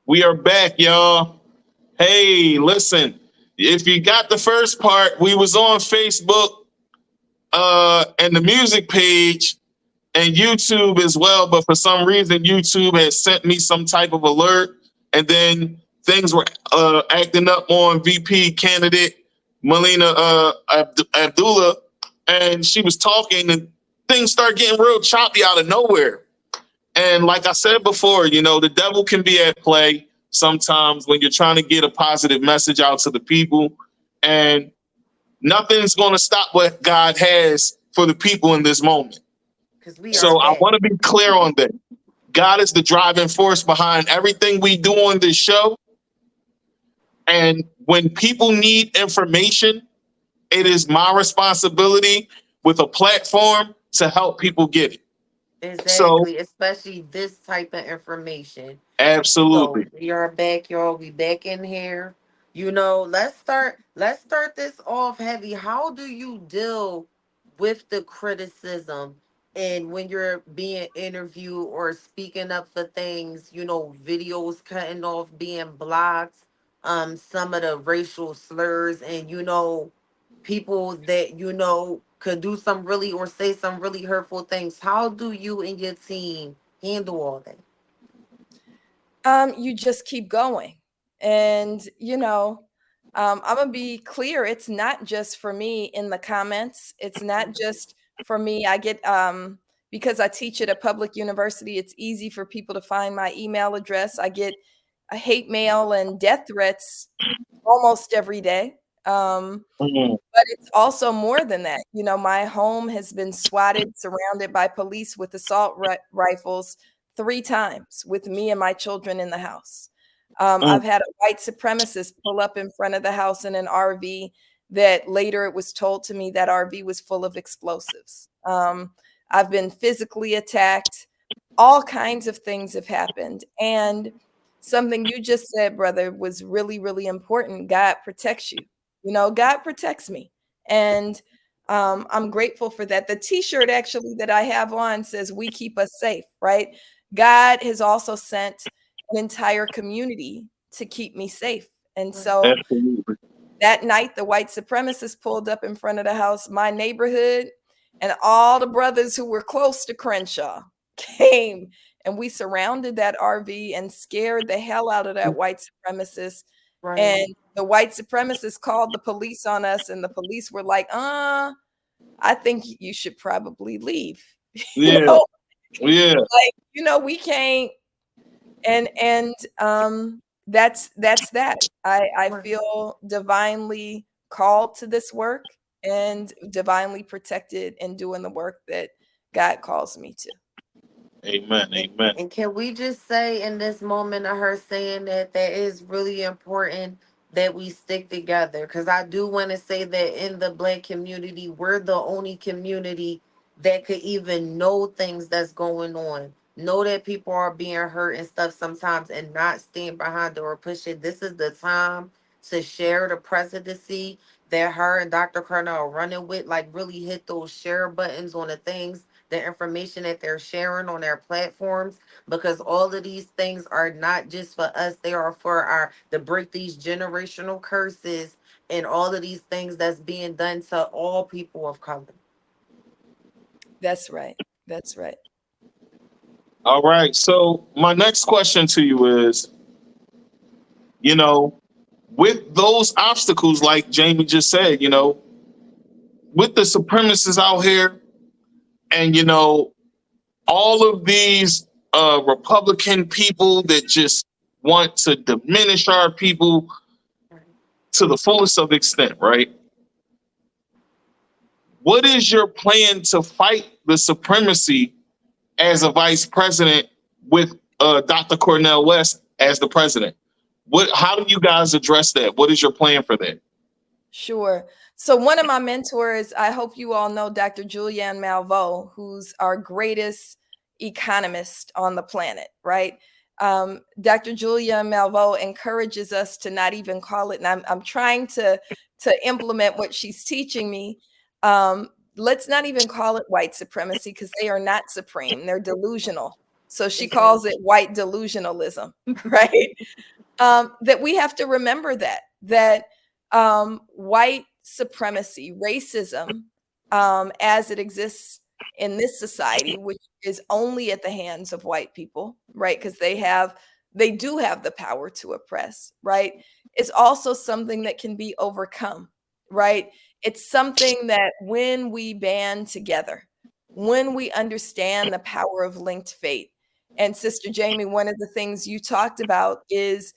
We are back, y'all. Hey, listen. If you got the first part, we was on Facebook and the music page and YouTube as well, but for some reason YouTube had sent me some type of alert, and then things were acting up on VP candidate Melina Abdullah, and she was talking, and things start getting real choppy out of nowhere. And like I said before, the devil can be at play sometimes when you're trying to get a positive message out to the people, and nothing's going to stop what God has for the people in this moment. Because we are So I back. want to be clear on that. God is the driving force behind everything we do on this show. And when people need information, it is my responsibility with a platform to help people get it. So, Exactly, especially this type of information. So absolutely. we are back, y'all. We back in here. Let's start this off heavy. How do you deal with the criticism and when you're being interviewed or speaking up for things, videos cutting off, being blocked, some of the racial slurs and people that could do some really or say some really hurtful things. How do you and your team handle all that? You just keep going. And, I'm going to be clear. It's not just for me in the comments. It's not just for me. Because I teach at a public university, it's easy for people to find my email address. I get a hate mail and death threats almost every day. Mhm. But it's also more than that. My home has been swatted, surrounded by police with assault rifles 3 times with me and my children in the house. Mm. I've had a white supremacist pull up in front of the house in an RV that later it was told to me that RV was full of explosives. I've been physically attacked. All kinds of things have happened. And something you just said, brother, was really, really important. God protects you. God protects me. And I'm grateful for that. The t-shirt actually that I have on says, "We keep us safe," right? God has also sent an entire community to keep me safe. And so Absolutely. that night, the white supremacist pulled up in front of the house, my neighborhood, and all the brothers who were close to Crenshaw came, and we surrounded that RV and scared the hell out of that white supremacist. Right. And the white supremacist called the police on us, and the police were like, I think you should probably leave. you Yeah. know, Yeah. we can't. And that's that. I Right. feel divinely called to this work and divinely protected in doing the work that God calls me to. Amen. And, Amen. and can we just say in this moment of her saying that is really important that we stick together? Because I do want to say that in the Black community, we're the only community that could even know things that's going on. Know that people are being hurt and stuff sometimes and not stand behind it or push it. This is the time to share the presidency that her and Dr. Cornell are running with. Like, really hit those share buttons on the things, the information that they're sharing on their platforms, because all of these things are not just for us, they are for our to break these generational curses and all of these things that's being done to all people of color. That's right. That's right. All right. So my next question to you is, you know, with those obstacles, like Jamie just said, with the supremacists out here, and all of these Republican people that just want to diminish our people to the fullest of extent, right? What is your plan to fight the supremacy as a vice president with Dr. Cornel West as the president? How do you guys address that? What is your plan for that? Sure. So one of my mentors, I hope you all know Dr. Julianne Malveaux, who's our greatest economist on the planet, right? Dr. Julianne Malveaux encourages us to not even call it, and I'm trying to implement what she's teaching me. Let's not even call it white supremacy because they are not supreme. They're delusional. So she calls it white delusionalism, right? That we have to remember that white supremacy, racism, as it exists in this society, which is only at the hands of white people, right? Because they do have the power to oppress, right? It's also something that can be overcome, right? It's something that when we band together, when we understand the power of linked fate, and Sister Jamie, one of the things you talked about is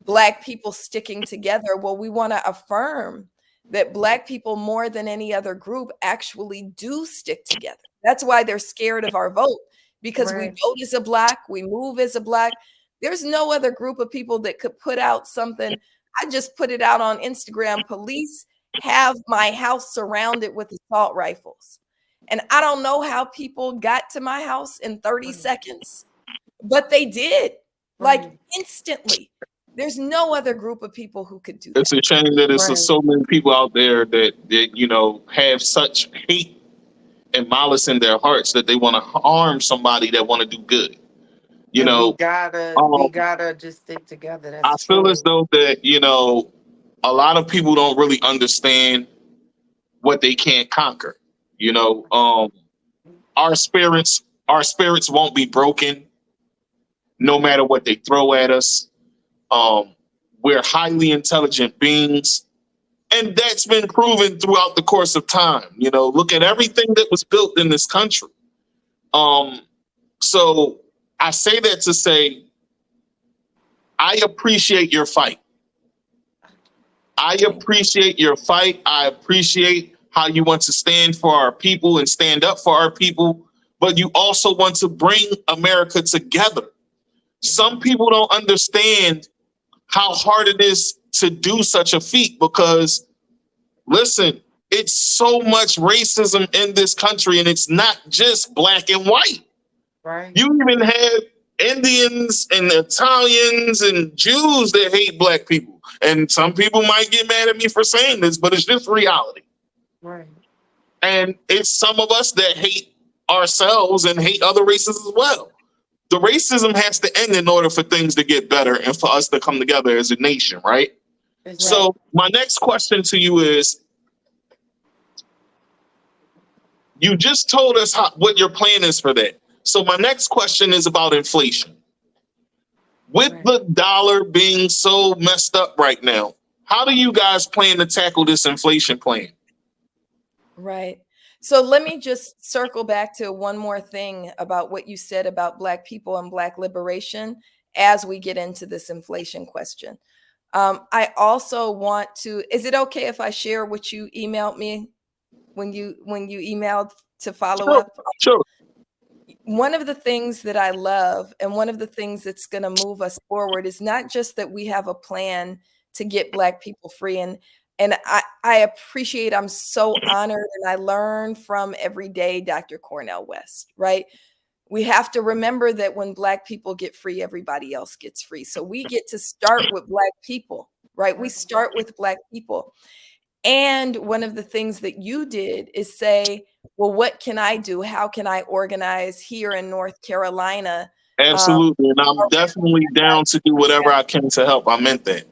Black people sticking together. Well, we want to affirm that Black people, more than any other group, actually do stick together. That's why they're scared of our vote, because we vote as a Black, we move as a Black. There's no other group of people that could put out something. I just put it out on Instagram. Police have my house surrounded with assault rifles. And I don't know how people got to my house in 30 seconds, but they did, like instantly. There's no other group of people who could do that. It's a shame that there's so many people out there that have such hate and malice in their hearts that they want to harm somebody that want to do good. We gotta just stick together. That's I feel as though that a lot of people don't really understand what they can't conquer. Our spirits won't be broken no matter what they throw at us. We're highly intelligent beings, and that's been proven throughout the course of time. Look at everything that was built in this country. So I say that to say, I appreciate your fight. I appreciate your fight. I appreciate how you want to stand for our people and stand up for our people, but you also want to bring America together. Some people don't understand how hard it is to do such a feat because, listen, it's so much racism in this country, and it's not just black and white. Right. You even have Indians and Italians and Jews that hate black people. And some people might get mad at me for saying this, but it's just reality. Right. And it's some of us that hate ourselves and hate other races as well. The racism has to end in order for things to get better and for us to come together as a nation, right? So my next question to you is, you just told us what your plan is for that. So my next question is about inflation. With the dollar being so messed up right now, how do you guys plan to tackle this inflation plan? Right. So let me just circle back to one more thing about what you said about Black people and Black liberation as we get into this inflation question. I also want to, is it okay if I share what you emailed me when you emailed to follow up? Sure. One of the things that I love and one of the things that's going to move us forward is not just that we have a plan to get Black people free. And I appreciate, I'm so honored, and I learn from every day Dr. Cornel West, right? We have to remember that when Black people get free, everybody else gets free. So we get to start with Black people, right? We start with Black people. And one of the things that you did is say, well, what can I do? How can I organize here in North Carolina? Absolutely. And I'm definitely down to do whatever I can to help. I meant that.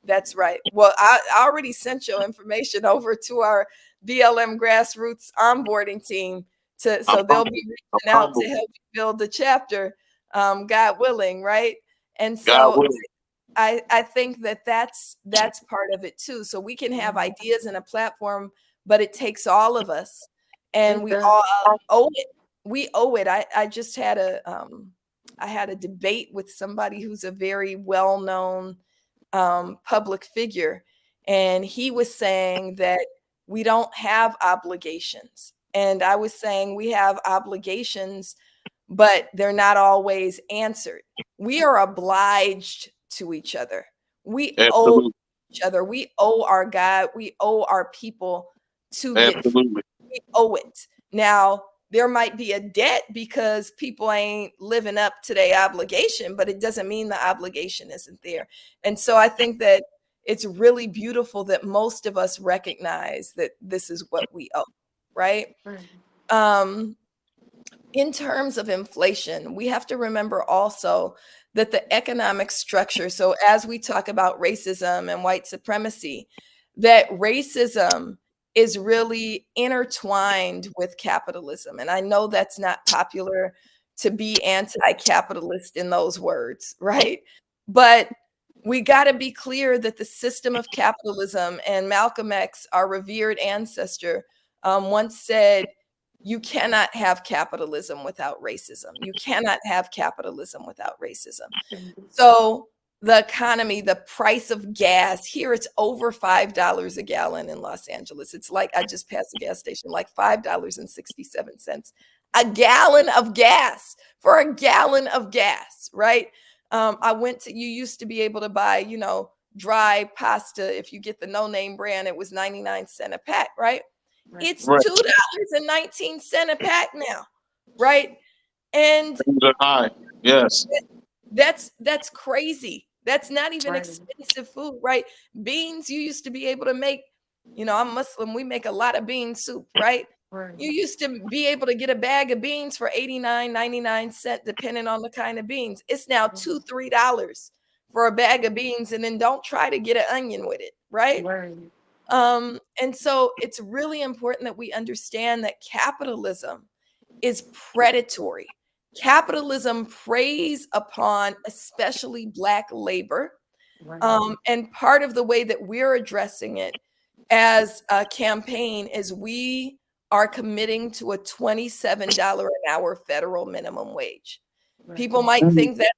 That's right. Well, I already sent your information over to our BLM grassroots onboarding team so they'll be reaching out to help you build the chapter, God willing, right? And so I think that's part of it too. So we can have ideas and a platform, but it takes all of us, and we all owe it. We owe it. I just had a debate with somebody who's a very well-known public figure, and he was saying that we don't have obligations, and I was saying we have obligations, but they're not always answered. We are obliged to each other. We owe each other. We owe our God. We owe our people to get free. We owe it. Now, there might be a debt because people ain't living up to their obligation, but it doesn't mean the obligation isn't there. And so I think that it's really beautiful that most of us recognize that this is what we owe, right? In terms of inflation, we have to remember also that the economic structure, so as we talk about racism and white supremacy, that racism is really intertwined with capitalism. And I know that's not popular to be anti-capitalist in those words, right? But we got to be clear that the system of capitalism, and Malcolm X, our revered ancestor, once said, you cannot have capitalism without racism. You cannot have capitalism without racism. So the economy, the price of gas, here it's over $5 a gallon in Los Angeles. It's like, I just passed a gas station, like $5.67 a gallon of gas, for a gallon of gas, right? You used to be able to buy, dry pasta. If you get the no name brand, it was 99 cents a pack, right? It's Right. $2.19 a pack now, right? And Things are high. Yes. that's crazy. That's not even Right. expensive food, right? Beans, you used to be able to make, I'm Muslim, we make a lot of bean soup, right? Right. You used to be able to get a bag of beans for 89, 99 cents, depending on the kind of beans. It's now $2, $3 for a bag of beans, and then don't try to get an onion with it, right? Right. And so it's really important that we understand that capitalism is predatory. Capitalism preys upon especially Black labor. Right. And part of the way that we're addressing it as a campaign is we are committing to a $27 an hour federal minimum wage. Right. People might think that's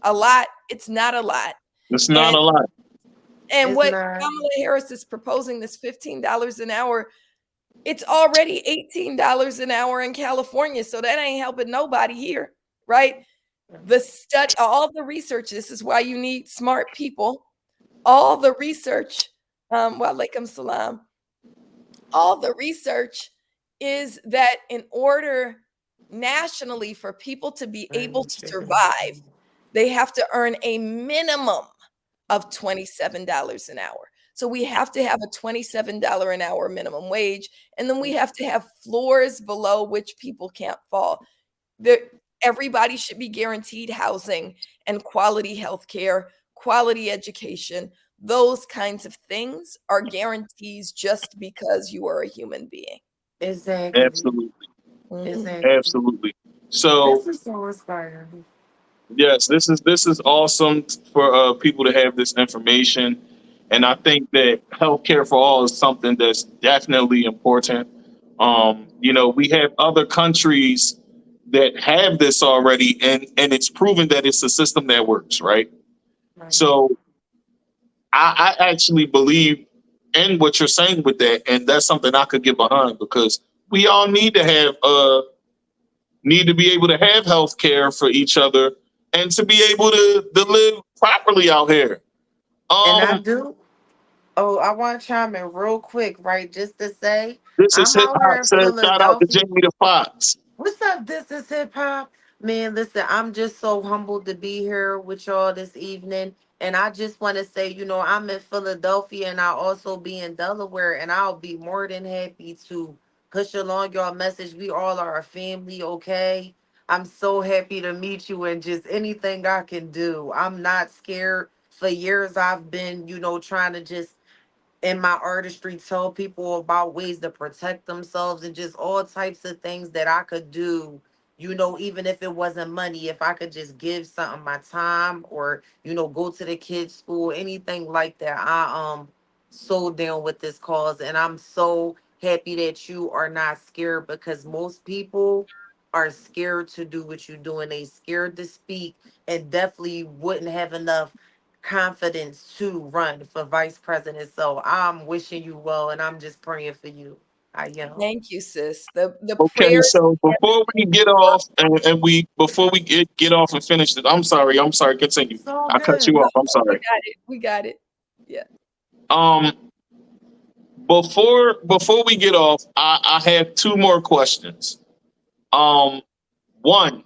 a lot. It's not a lot. It's not And a lot. and It's what not. Kamala Harris is proposing, this $15 an hour, it's already $18 an hour in California. So that ain't helping nobody here, right? The study, all the research, this is why you need smart people. All the research, wa alaikum salam, all the research is that in order nationally for people to be able to survive, they have to earn a minimum of $27 an hour. So we have to have a $27 an hour minimum wage, and then we have to have floors below which people can't fall. Everybody should be guaranteed housing and quality health care, quality education. Those kinds of things are guarantees just because you are a human being. Exactly. Absolutely. Exactly. Absolutely. So This is so inspiring. yes, this is awesome for people to have this information, and I think that healthcare for all is something that's definitely important. We have other countries that have this already, and it's proven that it's a system that works, right? Right. So I actually believe in what you're saying with that, and that's something I could get behind because we all need to be able to have health care for each other and to be able to live properly out here. And I Um, do. Oh, I want to chime in real quick, right? Just to say, this is I'm hip out here hop. in Says shout out to Philadelphia. Jamie the Fox. What's up? This is hip hop. Man, listen, I'm just so humbled to be here with y'all this evening. And I just want to say, I'm in Philadelphia and I'll also be in Delaware. And I'll be more than happy to push along your message. We all are a family, okay? I'm so happy to meet you and just anything I can do. I'm not scared. For years, I've been, trying to just in my artistry tell people about ways to protect themselves and just all types of things that I could do, even if it wasn't money, if I could just give something my time or, go to the kids' school, anything like that. I so down with this cause and I'm so happy that you are not scared because most people are scared to do what you're doing. They scared to speak and definitely wouldn't have enough confidence to run for vice president. So I'm wishing you well and I'm just praying for you. I am. Thank you, sis. The Okay, prayers. so before we get off and we before we get off and finish it, I'm sorry, continue. It's all I cut good. you No, off. I'm no, we sorry. got it. We got it. Yeah. Um, before we get off, I have two more questions. One,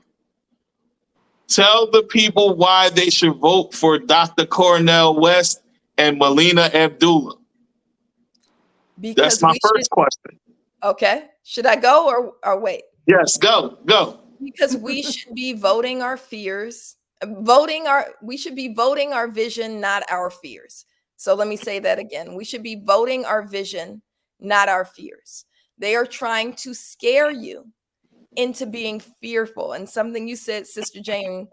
tell the people why they should vote for Dr. Cornell West and Melina Abdullah. That's Because my we should. first question. Okay. Should I go or wait? Yes, go. Because we should be voting our fears, we should be voting our vision, not our fears. So let me say that again. We should be voting our vision, not our fears. They are trying to scare you into being fearful. And something you said, Sister Jane,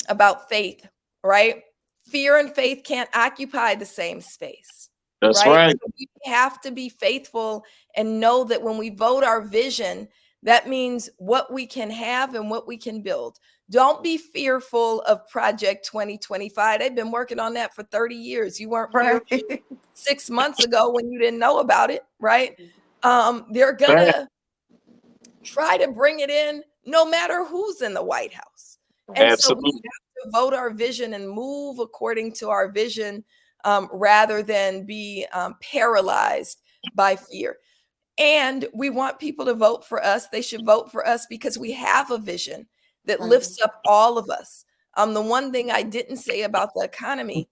about faith, right? Fear and faith can't occupy the same space, That's right? right. So we have to be faithful and know that when we vote our vision, that means what we can have and what we can build. Don't be fearful of Project 2025. They've been working on that for 30 years. You weren't Right. fearful 6 months ago when you didn't know about it, right? They're Right. gonna try to bring it in no matter who's in the White House. And so we Absolutely. have to vote our vision and move according to our vision, rather than be paralyzed by fear. And we want people to vote for us. They should vote for us because we have a vision that Right. lifts up all of us. The one thing I didn't say about the economy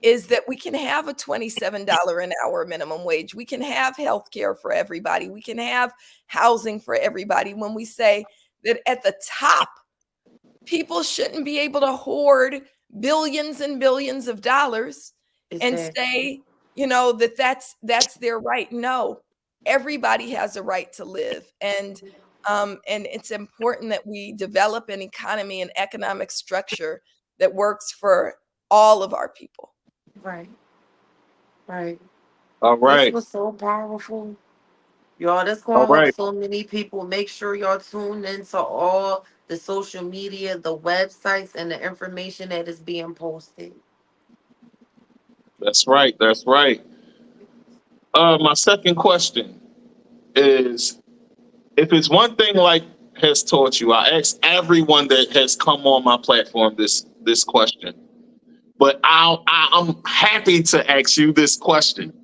is that we can have a $27 an hour minimum wage. We can have health care for everybody. We can have housing for everybody. When we say that at the top, people shouldn't be able to hoard billions and billions of dollars and Exactly. say, you know, that's their right. No, everybody has a right to live. And it's important that we develop an economy and economic structure that works for all of our people. Right. Right. All This right. was so powerful. Y'all, that's All gonna help right. so many people. Make sure y'all tune into all the social media, the websites, and the information that is being posted. That's right. That's right. My second question is, if it's one thing life has taught you, I ask everyone that has come on my platform this question, but I'm happy to ask you this question.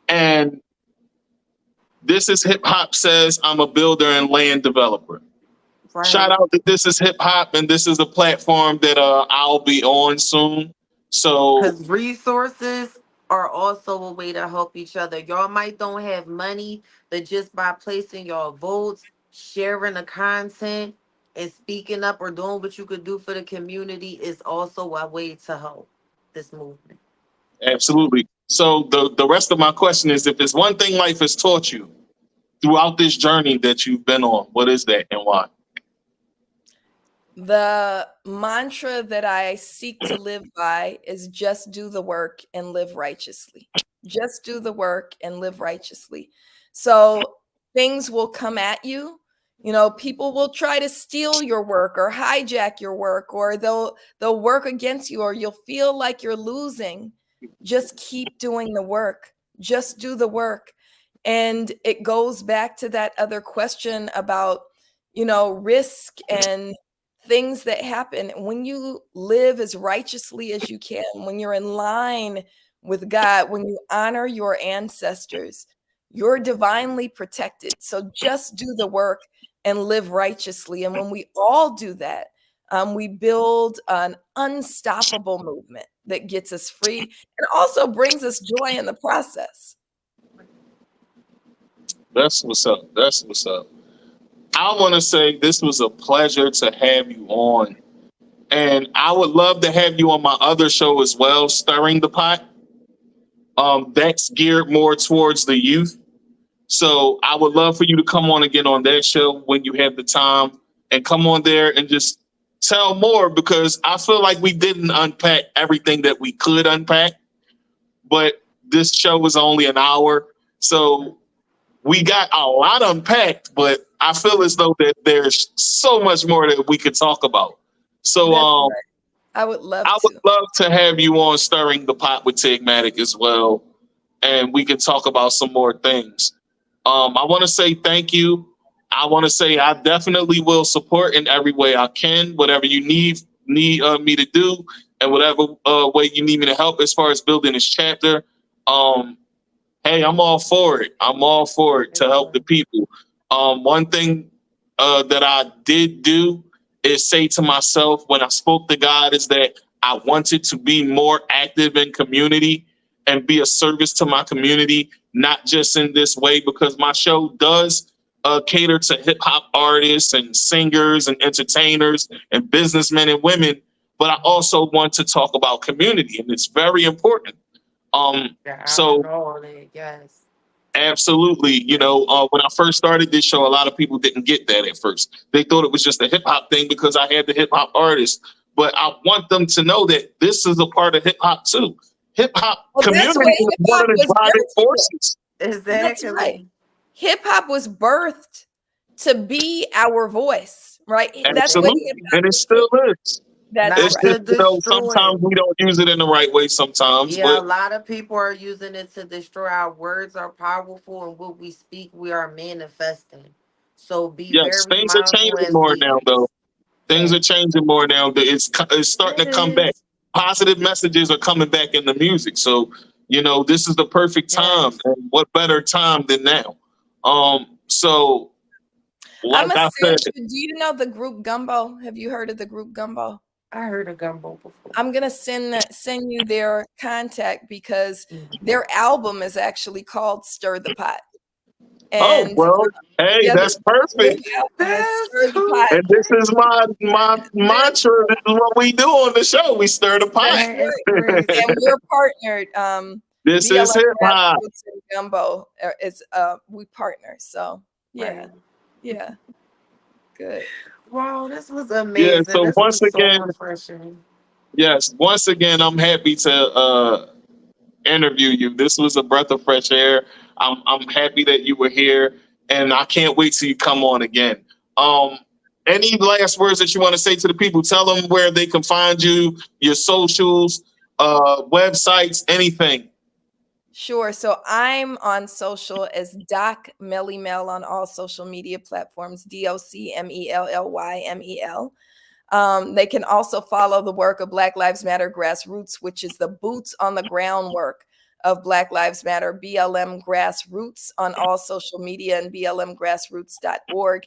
And this is Hip Hop Says I'm a builder and land developer. Shout Right. out to This Is Hip Hop, and this is a platform that I'll be on soon. So Because resources are also a way to help each other. Y'all might don't have money, but just by placing your votes, sharing the content, and speaking up or doing what you could do for the community is also a way to help this movement. absolutely. So the rest of my question is, if it's one thing life has taught you throughout this journey that you've been on, what is that and why? The mantra that I seek to live by is just do the work and live righteously. Just do the work and live righteously. So things will come at you. You know, people will try to steal your work or hijack your work, or they'll work against you, or you'll feel like you're losing. Just keep doing the work. Just do the work. And it goes back to that other question about, you know, risk and things that happen when you live as righteously as you can, when you're in line with God, when you honor your ancestors, you're divinely protected. So just do the work and live righteously. And when we all do that, we build an unstoppable movement that gets us free and also brings us joy in the process. That's what's up. That's what's up. I want to say this was a pleasure to have you on. And I would love to have you on my other show as well, Stirring the Pot. That's geared more towards the youth. So I would love for you to come on again on that show when you have the time, and come on there and just tell more, because I feel like we didn't unpack everything that we could unpack, but this show was only an hour. So we got a lot unpacked, but I feel as though that there's so much more that we could talk about. So That's right. I would love I would to. love to have you on Stirring the Pot with Tigmatic as well, and we can talk about some more things. I want to say thank you. I want to say I definitely will support in every way I can, whatever you need me to do, and whatever way you need me to help as far as building this chapter. Um, hey, I'm all for it. I'm all for it to help the people. One thing that I did do is say to myself when I spoke to God is that I wanted to be more active in community and be a service to my community, not just in this way, because my show does cater to hip hop artists and singers and entertainers and businessmen and women, but I also want to talk about community, and it's very important. Yeah, I So know that. Yes. absolutely, when I first started this show, a lot of people didn't get that at first. They thought it was just a hip hop thing because I had the hip hop artists, but I want them to know that this is a part of hip hop too. Hip hop Well, that's community what is hip one hop of the was driving birthed for. forces. That's right. Exactly. Hip hop was birthed to be our voice, right? That's what Absolutely, hip hop and it was for. still is. That's It's Not right. just, to destroy. sometimes we don't use it in the right way sometimes, Yeah, a but lot of people are using it to destroy. Our words are powerful, and what we speak, we are manifesting. So be yes, very things are mindful changing as more now, though. leaders. Things are Facts. changing more now. It's starting It to come back. is. Positive messages are coming back in the music. So, this is the perfect time. Yes. And what better time than now? So I'm like gonna I said, send you. Do you know the group Gumbo? Have you heard of the group Gumbo? I heard of gumbo before. I'm gonna send you their contact because Mhm. their album is actually called Stir the Pot. oh And well, hey, yeah, that's their perfect. album is That's Stir the too Pot. And this is my mantra. This is what we do on the show. We stir the pot. That's That is right. crazy. And we're partnered. This is BLM hip hop. Grassroots and Gumbo is we partner. So yeah, Right. yeah, good. Wow, this was Yeah. amazing. So This was so refreshing. once again, I'm happy to interview you. This was a breath of fresh air. I'm happy that you were here, and I can't wait till you come on again. Um, any last words that you want to say to the people? Tell them where they can find you, your socials, websites, anything. Sure. So I'm on social as Doc Melly Mel on all social media platforms, DOCMELLYMEL. They can also follow the work of Black Lives Matter Grassroots, which is the boots on the ground work of Black Lives Matter, BLM Grassroots on all social media and blmgrassroots.org.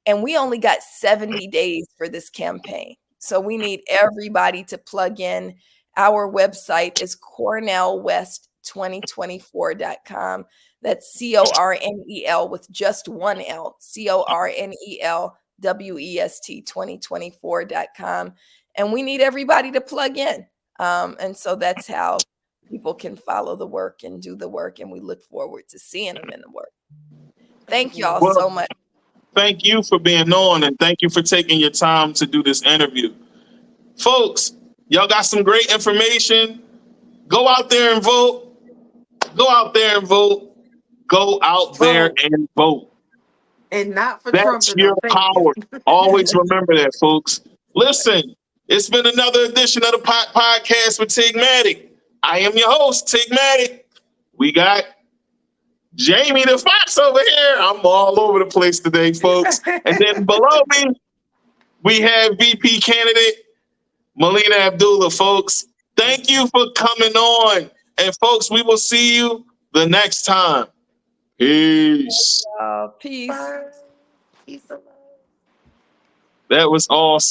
And we only got 70 days for this campaign. So we need everybody to plug in. Our website is cornellwest2024.com. That's CORNEL with just one L, CORNEL WEST2024.com. And we need everybody to plug in. And so that's how people can follow the work and do the work. And we look forward to seeing them in the work. Thank y'all Well, so much. thank you for being on, and thank you for taking your time to do this interview. Folks, y'all got some great information. Go out there and vote. Go out there and vote. Go out there Vote. and vote. And not for Trump That's and your them. Thank you. power. Always remember that, folks. Listen, it's been another edition of the podcast with Tigmatic. I am your host, Tigmatic. We got Jamie the Fox over here. I'm all over the place today, folks. And then below me, we have VP candidate Melina Abdullah, folks. Thank you for coming on. And folks, we will see you the next time. Peace. Peace. Bye. Peace and love. That was awesome.